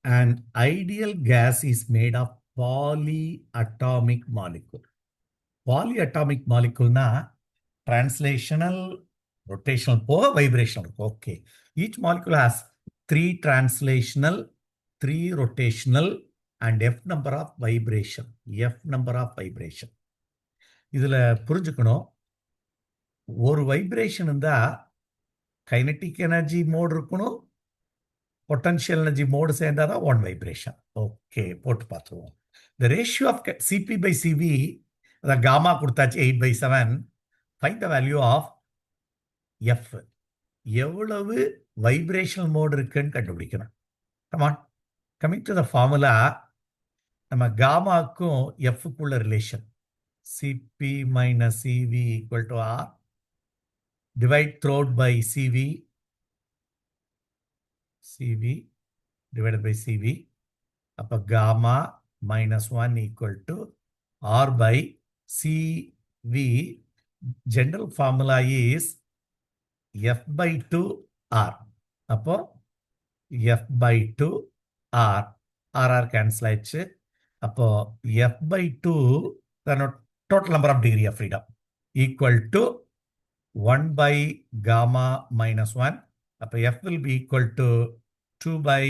An ideal gas is made of polyatomic molecule. Polyatomic molecule na translational, rotational, vibrational. Okay. Each molecule has 3 translational, 3 rotational, and F number of vibration. F number of vibration. இதுல புரிஞ்சுக்கணும், ஒரு vibration இருந்தா kinetic energy mode இருக்கணும், potential energy mode சேர்ந்தாதான் one vibration. Okay, போட்டு பார்த்துருவோம். The ratio of Cp by Cv, the gamma கொடுத்தாச்சு 8/7. Find the value of F. எவ்வளவு வைப்ரேஷனல் மோடு இருக்குன்னு கண்டுபிடிக்கணும். Come on. Coming to the formula, நம்ம காமாக்கும் எஃப்க்குள்ள relation Cp minus Cv equal to R. Divide throughout by Cv. Cv divided by Cv. அப்போ gamma minus 1 equal to R by Cv. General formula is F by 2 R. அப்போ F by 2 R. RR cancel ஆயிடுச்சு. அப்போ F by 2 total number of degree of freedom equal to 1 by gamma minus 1. அப்போ F will be equal to 2 by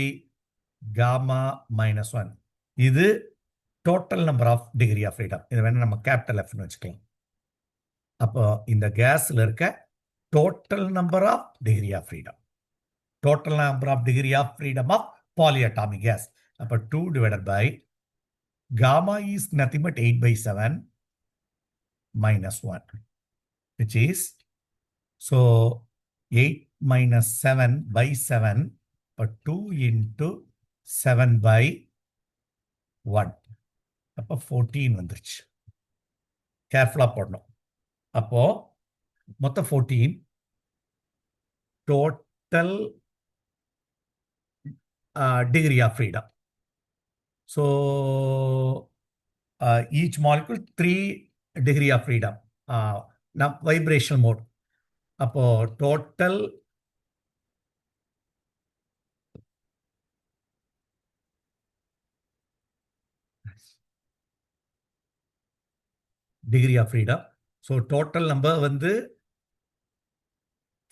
gamma minus 1. இது total number of degree of freedom. இது வேணா நம்ம capital F னு வச்சுக்கலாம். அப்போ இந்த கேஸ்ல இருக்க total number of degree of freedom. Total number of degree of freedom of polyatomic gas. அப்போ 2 divided by gamma is nothing but 8/7 minus 1, which is, so 8 minus 7 by 7, but 2 into 7 by 1. அப்போ 14 வந்துருச்சு. கேர்ஃபுல்லா போடணும். அப்போ மொத்தம் 14. Total degree of freedom. So each molecule 3 degree of freedom. Now vibrational mode. அப்போ total degree of freedom. So total number வந்து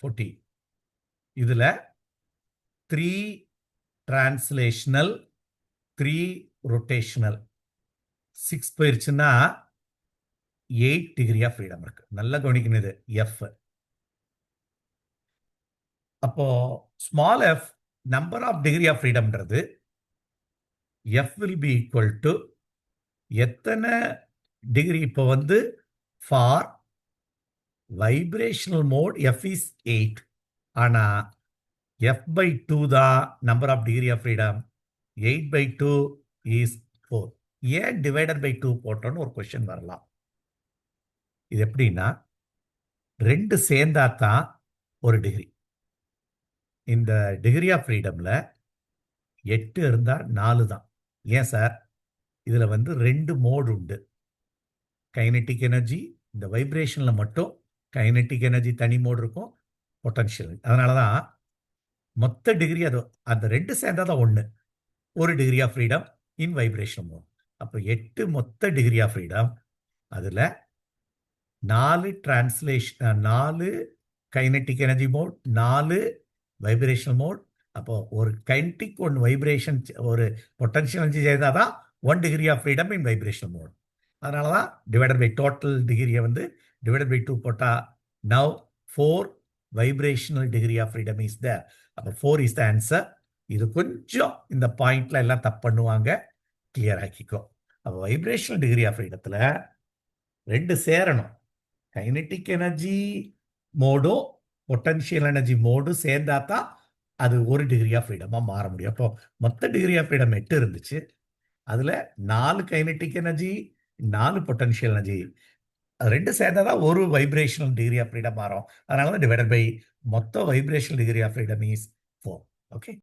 40. இதுல 3 translational, 3 rotational, 6 போயிருச்சுன்னா 8 degree of freedom இருக்கு. நல்லா கவனிக்கணும் இது F. அப்போ small f number of degree of freedomன்றது F will be equal to எத்தனை degree. இப்போ வந்து for vibrational mode F is 8. ஆனா F by 2 தான் number of degree of freedom. 8 by 2 is 4. ஏன் divided by 2 போட்டோன்னு ஒரு கொஸ்டின் வரலாம். இது எப்படின்னா, 2 சேர்ந்தா தான் ஒரு டிகிரி. இந்த டிகிரி ஆஃப் ஃப்ரீடம்ல 8 இருந்தா 4 தான். ஏன் சார்? இதுல வந்து 2 மோடு உண்டு. கைனெட்டிக் எனர்ஜி, இந்த வைப்ரேஷன்ல மட்டும் கைனெட்டிக் எனர்ஜி தனி மோடு இருக்கும், பொட்டன்ஷியல். அதனாலதான் மொத்த டிகிரி அது அந்த 2 சேர்ந்தா தான் 1. ஒரு degree of freedom in vibration mode. அப்போ 8 மொத்த டிகிரி ஆஃப் ஃப்ரீடம். அதுல 4 translation, 4 kinetic energy mode, 4 vibration mode. அப்போ ஒரு கைனெட்டிக், 1 வைப்ரேஷன், ஒரு பொட்டன்ஷியல் எனர்ஜி சேர்ந்தாதான் 1 degree of freedom in vibration mode. அதனாலதான் டிவைடட் பை டோட்டல் டிகிரியை வந்து டிவைடட் பை 2 போட்டா now 4 vibrational degree of freedom is there. அப்போ 4 இஸ் த ஆன்சர். இது கொஞ்சம் இந்த பாயிண்ட்ல எல்லாம் தப்பு பண்ணுவாங்க, கிளியர் ஆக்கிக்கோ. அப்போ வைப்ரேஷனல் டிகிரி ஆஃப் ஃப்ரீடத்துல 2 சேரணும். கைனெட்டிக் எனர்ஜி மோடும் பொட்டன்ஷியல் எனர்ஜி மோடும் சேர்ந்தா தான் அது ஒரு டிகிரி ஆஃப் ஃப்ரீடமா மாற முடியும். அப்போ மொத்த டிகிரி ஆஃப் ஃப்ரீடம் 8 இருந்துச்சு. அதுல 4 கைனெட்டிக் எனர்ஜி, 4 பொட்டன்ஷியல் எனர்ஜி, 2 சேர்ந்தாதான் ஒரு வைப்ரேஷனல் டிகிரி ஆஃப் ஃப்ரீடம் மாறும். அதனால தான் டிவைடட் பை மொத்த vibrational degree of freedom is 4. Okay.